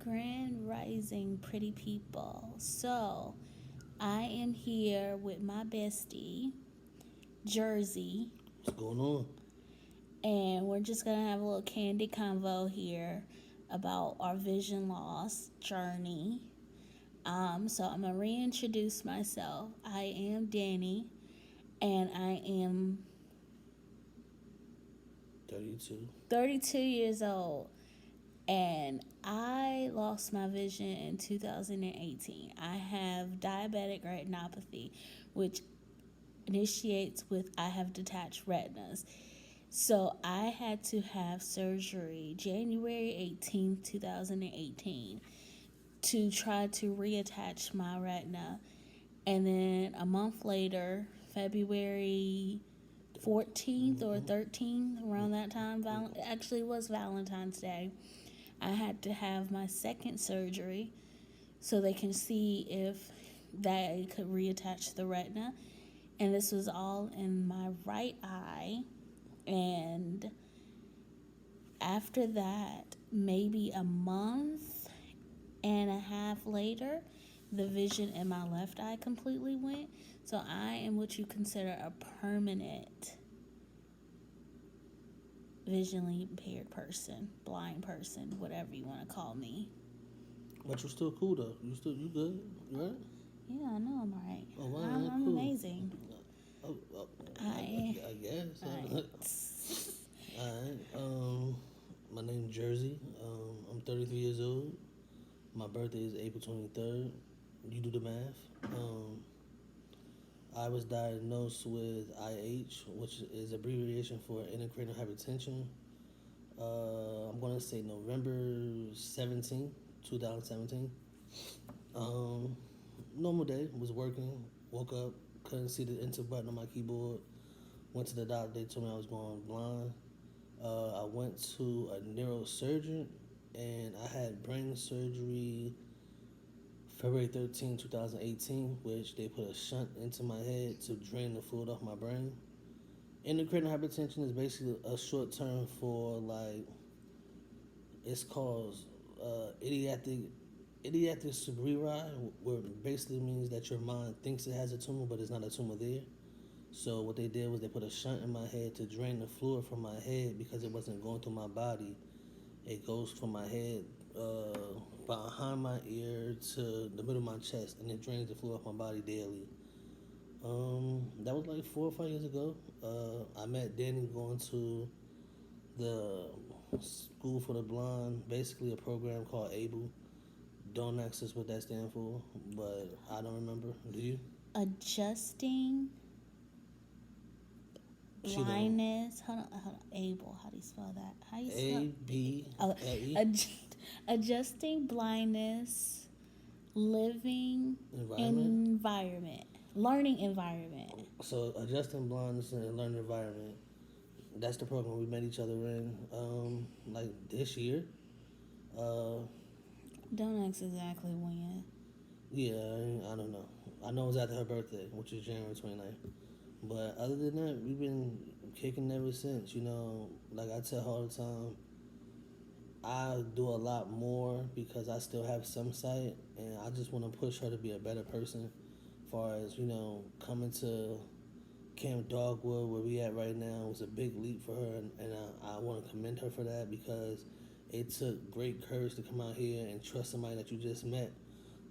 Grand Rising, pretty people. So, I am here with my bestie, Jersey, What's going on? and we're just gonna have a little candy convo here about our vision loss journey. So I'm gonna reintroduce myself. I am Danny, and I am 32. 32 years old. And I lost my vision in 2018. I have diabetic retinopathy, which initiates with I have detached retinas. So I had to have surgery January 18th, 2018 to try to reattach my retina. And then a month later, February 14th or 13th, around that time, actually it was Valentine's Day, I had to have my second surgery so they can see if they could reattach the retina. And this was all in my right eye. And after that, maybe a month and a half later, the vision in my left eye completely went. So I am what you consider a permanent visually impaired person, blind person, whatever you want to call me. But you're still cool though. You good? You right? Yeah, I know I'm right. Oh wow, I'm cool. amazing. I guess. Alright. My name's Jersey. I'm 33 years old. My birthday is April 23rd. You do the math. I was diagnosed with IH, which is abbreviation for intracranial hypertension. I'm gonna say November 17th, 2017. Um, Normal day, was working, woke up, couldn't see the enter button on my keyboard. Went to the doctor, they told me I was going blind. I went to a neurosurgeon and I had brain surgery February 13, 2018, which they put a shunt into my head to drain the fluid off my brain. Intracranial hypertension is basically a short term for like, it's called idiopathic cerebri, where it basically means that your mind thinks it has a tumor, but it's not a tumor there. So what they did was they put a shunt in my head to drain the fluid from my head because it wasn't going through my body. It goes from my head behind my ear to the middle of my chest, and it drains the fluid off my body daily. That was like 4 or 5 years ago. I met Danny going to the School for the Blind, basically a program called ABLE. Don't ask us what that stands for, but I don't remember. Do you? Adjusting blindness. Hold on. Able. How do you spell that? How do you spell? ABLE. Adjusting blindness, living environment, learning environment. So adjusting blindness and learning environment. That's the program we met each other in, like this year. Don't ask exactly when. Yeah, I don't know. I know it was after her birthday, which is January 29th. But other than that, we've been kicking ever since. You know, like I tell her all the time, I do a lot more because I still have some sight, and I just want to push her to be a better person. As far as coming to Camp Dogwood, where we at right now, was a big leap for her, and I want to commend her for that because it took great courage to come out here and trust somebody that you just met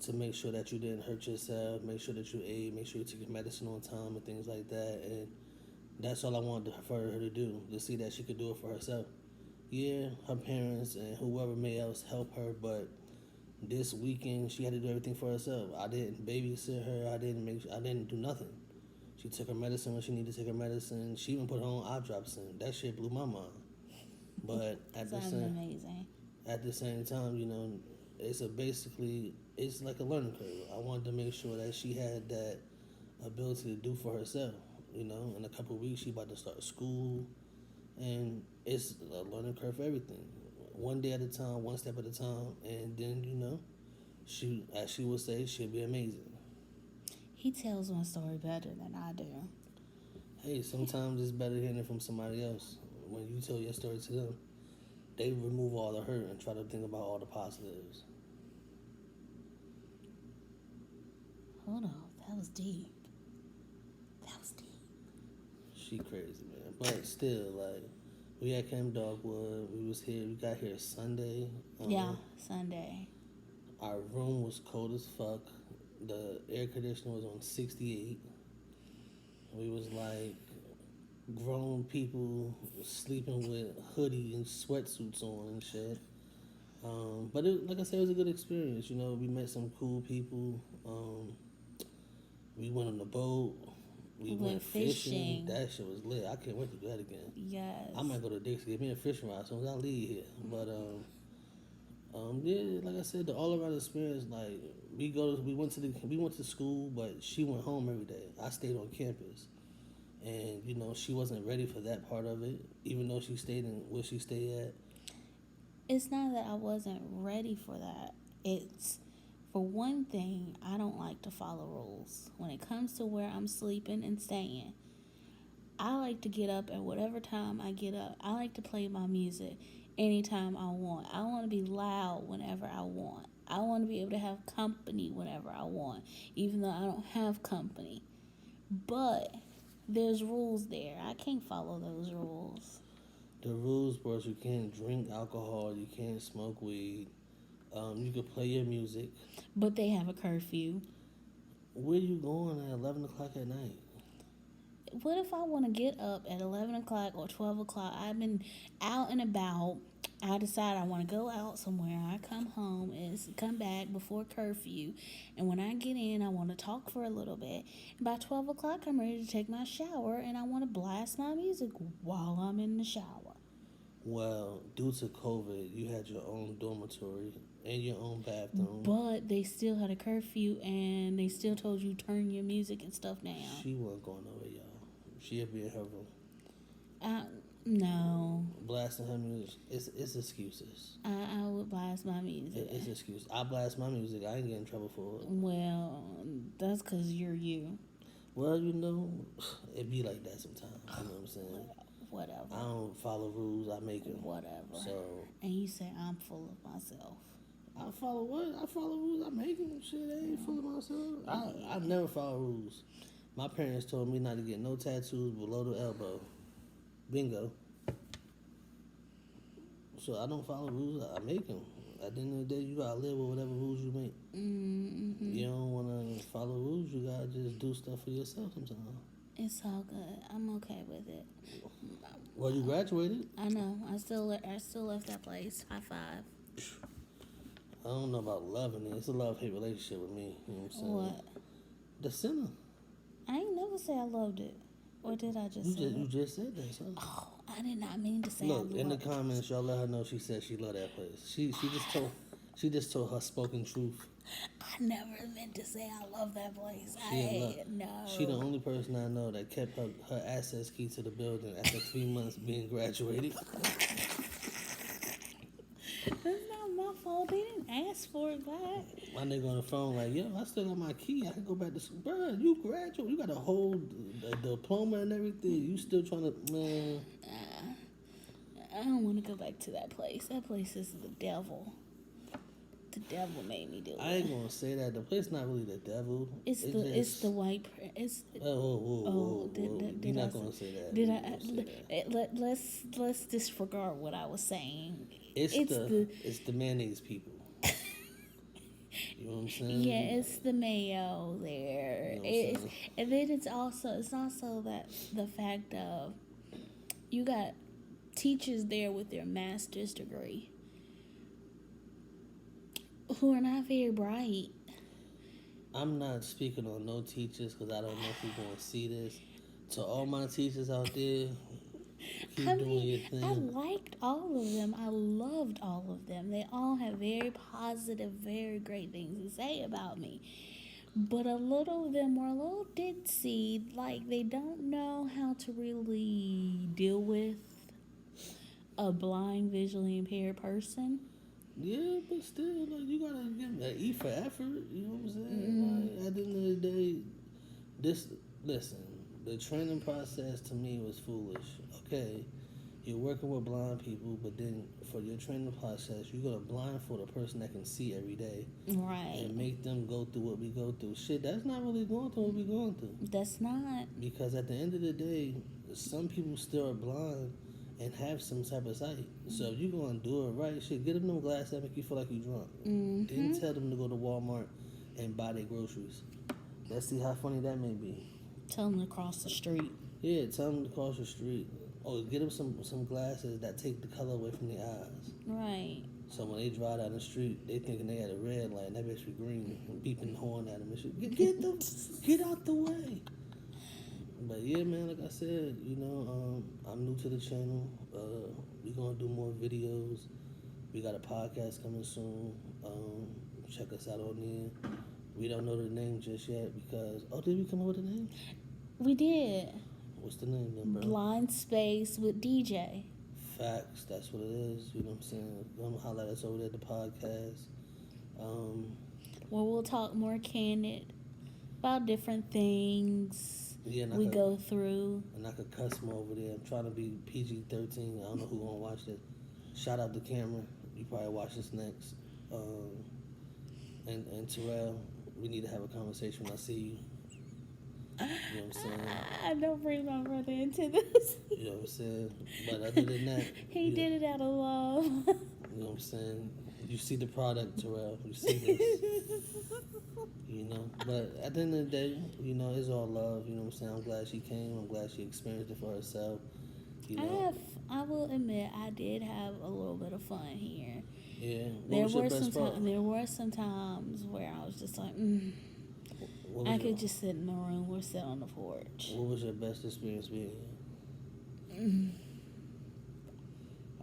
to make sure that you didn't hurt yourself, make sure that you ate, make sure you took your medicine on time and things like that. And that's all I wanted for her to do, to see that she could do it for herself. Yeah, her parents and whoever may else help her, but this weekend she had to do everything for herself. I didn't babysit her. I didn't do nothing. She took her medicine when she needed to take her medicine. She even put her own eye drops in. That shit blew my mind. But at the same time, it's like a learning curve. I wanted to make sure that she had that ability to do for herself. In a couple of weeks she about to start school, and it's a learning curve for everything. One day at a time, one step at a time, and then she, as she would say, she'll be amazing. He tells my story better than I do. Hey, sometimes it's better hearing it from somebody else. When you tell your story to them, they remove all the hurt and try to think about all the positives. Hold on, that was deep. That was deep. She crazy, man. But still, like, we at Camp Dogwood. We was here. We got here Sunday. Yeah, Sunday. Our room was cold as fuck. The air conditioner was on 68. We was like grown people sleeping with hoodie and sweatsuits on and shit. But like I said, it was a good experience. You know, we met some cool people. We went on the boat. We went fishing. That shit was lit. I can't wait to do that again. Yes. I might go to Dick's to get me a fishing rod as soon as I leave here. But yeah, like I said, the all around experience. Like we went to school, but she went home every day. I stayed on campus, and you know she wasn't ready for that part of it. Even though she stayed in where she stayed at. It's not that I wasn't ready for that. It's, for one thing, I don't like to follow rules. When it comes to where I'm sleeping and staying, I like to get up at whatever time I get up. I like to play my music anytime I want. I want to be loud whenever I want. I want to be able to have company whenever I want, even though I don't have company. But there's rules there. I can't follow those rules. The rules was you can't drink alcohol, you can't smoke weed, you can play your music. But they have a curfew. Where you going at 11 o'clock at night? What if I want to get up at 11 o'clock or 12 o'clock? I've been out and about. I decide I want to go out somewhere. I come home and come back before curfew. And when I get in, I want to talk for a little bit. And by 12 o'clock, I'm ready to take my shower and I want to blast my music while I'm in the shower. Well, due to COVID, you had your own dormitory and your own bathroom. But they still had a curfew and they still told you turn your music and stuff down. She wasn't going over, y'all. She'd be in her room. No. Blasting her music. It's excuses. I would blast my music. It's excuses. I blast my music. I ain't get in trouble for it. Well, that's because you're you. Well, you know, it be like that sometimes. You know what I'm saying? Whatever. I don't follow rules. I make them. Whatever. So. And you say I'm full of myself. I follow what? I follow rules. I make them. Shit, I ain't full of myself. I never follow rules. My parents told me not to get no tattoos below the elbow. Bingo. So I don't follow rules. I make them. At the end of the day, you gotta live with whatever rules you make. Mm-hmm. You don't wanna follow rules. You gotta just do stuff for yourself sometimes. It's all good. I'm okay with it. Well, you graduated. I know. I still left that place. High five. I don't know about loving it. It's a love-hate relationship with me. You know what I'm saying? What? The Center. I ain't never say I loved it. Or did I just say You just said that, son. Oh, I did not mean to say Look, I in the loved comments, y'all let her know she said she loved that place. She just told her spoken truth. I never meant to say I love that place. No. She the only person I know that kept her access key to the building after 3 months being graduated. That's not my fault. They didn't ask for it back. My nigga on the phone like, yo, I still got my key. I can go back to school. Bruh, you graduate. You got a whole diploma and everything. You still trying to, man. I don't want to go back to that place. That place is the devil. The devil made me do it. I ain't gonna say that. The place not really the devil. It's the white. Whoa. You're not gonna say that. Let's disregard what I was saying. It's the mayonnaise people. You know what I'm saying? Yeah, it's the mayo there. You know and then it's also that the fact of you got teachers there with their master's degree who are not very bright. I'm not speaking on no teachers because I don't know if you're going to see this. To all my teachers out there, keep doing your thing. I liked all of them. I loved all of them. They all have very positive, very great things to say about me. But a little of them were a little ditzy. Like, they don't know how to really deal with a blind, visually impaired person. Yeah, but still, like, you gotta give an E for effort. You know what I'm saying? Like, at the end of the day, listen, the training process to me was foolish. Okay, You're working with blind people, but then for your training process, you're gonna blindfold a person that can see every day Right. and make them go through what we go through. Shit, that's not really going through what we going through. That's not. Because at the end of the day, some people still are blind and have some type of sight. So if you're gonna do it right, shit, get them glasses that make you feel like you drunk. Then tell them to go to Walmart and buy their groceries. Let's see how funny that may be. Tell them to cross the street. Yeah, tell them to cross the street. Or get them some glasses that take the color away from their eyes. Right. So when they drive down the street, they thinking they at a red light and that bitch be green and beeping the horn at them and shit. Get out the way. But yeah, man, like I said, I'm new to the channel. We're gonna do more videos. We got a podcast coming soon. Check us out on there. We don't know the name just yet because did we come up with a name? We did. What's the name then, bro? Blind Space with DJ. Facts, that's what it is. You know what I'm saying? Gonna holler at us over there at the podcast. Where we'll talk more candid about different things Yeah, we go through. And I could cuss more over there. I'm trying to be PG-13. I don't know who gonna watch this. Shout out to Cameron. You probably watch this next. And Terrell, we need to have a conversation when I see you. You know what I'm saying? I don't bring my brother into this. You know what I'm saying? But other than that, He did it out of love. You know what I'm saying? You see the product, Terrell. You see this. But at the end of the day, it's all love. You know what I'm saying? I'm glad she came. I'm glad she experienced it for herself. I will admit, I did have a little bit of fun here. Yeah. There were some times where I was just like, I could just sit in the room or sit on the porch. What was your best experience being here?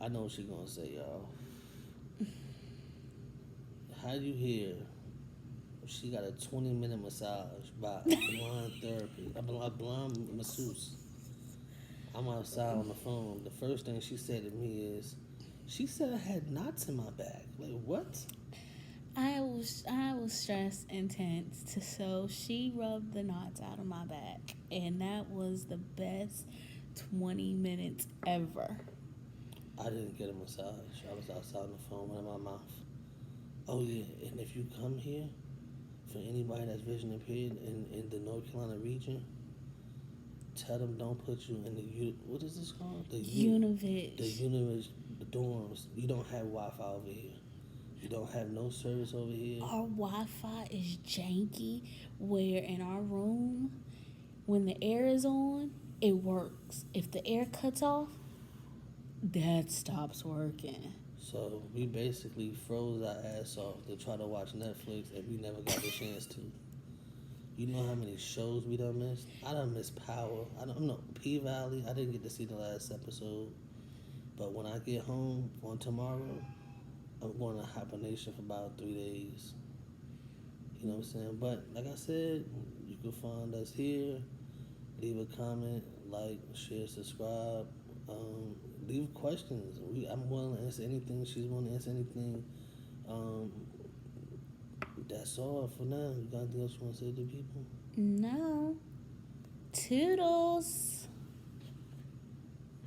I know what she's gonna say, y'all. How you hear she got a 20-minute massage by a blind masseuse? I'm outside on the phone. The first thing she said to me is, she said I had knots in my back. Like, what? I was stressed and tense, so she rubbed the knots out of my back, and that was the best 20 minutes ever. I didn't get a massage. I was outside on the phone with my mouth. Oh yeah, and if you come here, for anybody that's vision impaired in the North Carolina region, tell them don't put you in what is this called? The Univis. The Univis dorms. You don't have Wi-Fi over here. You don't have no service over here. Our Wi-Fi is janky, where in our room, when the air is on, it works. If the air cuts off, that stops working. So we basically froze our ass off to try to watch Netflix, and we never got the chance to. You know how many shows we done missed? I done missed Power. I don't know, P-Valley. I didn't get to see the last episode. But when I get home on tomorrow, I'm going to hibernation for about 3 days. You know what I'm saying? But like I said, you can find us here. Leave a comment, like, share, subscribe. Leave questions. I'm willing to answer anything. She's willing to answer anything. That's all for now. You got anything else you want to say to people? No. Toodles.